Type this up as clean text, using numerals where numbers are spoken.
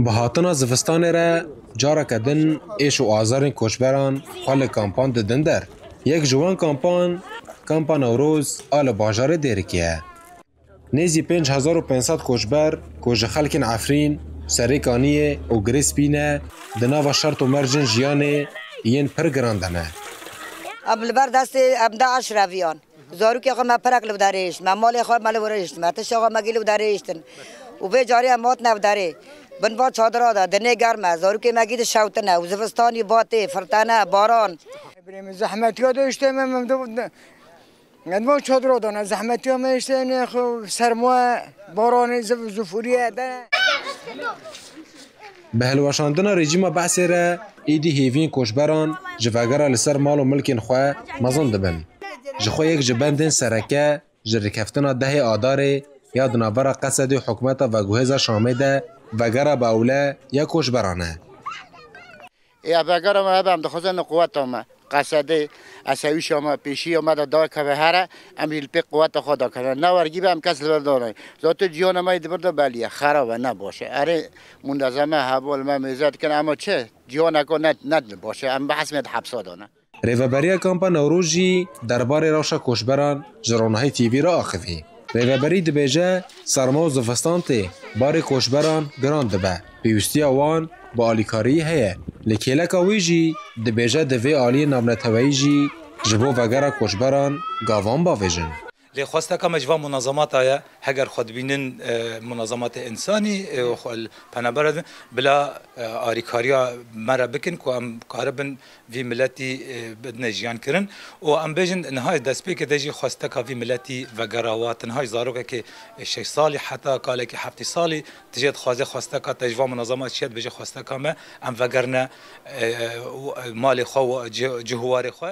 بهاتنا زفستان را جارا کدن ایش و آزارین کشبران حال کامپان ددن در یک جوان کامپان نوروز آل باجار دیرکیه نیزی 5500 کشبر کج خلکن عفرین سریکانیه و گریس بینه دناو شرط و مرجن جیانه این پر گراندنه ابل دست ابدا اشرفیان زارو که ما پرک لو داریش ما مال خو مال ورشت ما تش آقا ما گلو داریشتن و به جاری مات نو داره بن با چادر دا دنه گرم زارو که ما گید شوتنه و زفستانی باته فرتانه باران بریم زحمتی ها داشته من ما چادر دانه زحمتی ها میشته خو سرما باران زفوریه ده به هلوشاندن رژیم بحثی را ایدی هیوین کشبران جوگره لسر مال و ملکین خواه مزن دبن جخوا یک جبندن سرکه جرکفتنا ده آداره یا دنابرا قصد حکمت و گوهز شامده وگره باوله یا کشبرانه یا وگره ما هم دخوزن قوت ما قصد اسوی شما پیشی اومد دار که به هر امیل پی قوت خدا کنه نه ورگی به هم کس برداره ذات جیان ما برده بلیه خراب نباشه اره منظمه حوال ما میزد کنه اما چه جیان کو ند باشه ام بحث میاد حبسا دانه ریوبری کامپا نوروزی دربار راشا کشبران جرانهای تیوی را آخفی ریوبری دبیجه سرما و زفستان تی بار کشبران گراند دبه پیوستی آوان با آلیکاری هیه لکیلک آویجی دبیجه دوی آلی نامنتوی جی جبو وگره کشبران گاوان باویجن لخواسته که مجوا منظمات آیا هگر خود بینن منظمات انسانی پنبرد بلا آریکاریا مرا بکن که ام کاربن وی ملتی بدن جیان کرن و ام بیجن نهای دست پی که دیجی خواسته که وی ملتی و گراوات نهای زاروکه که 6 سالی حتی کاله که 7 سالی تجید خواسته که تجوا منظمات شد بیجی خواسته که ما ام وگرنه مال خو و جهوار خو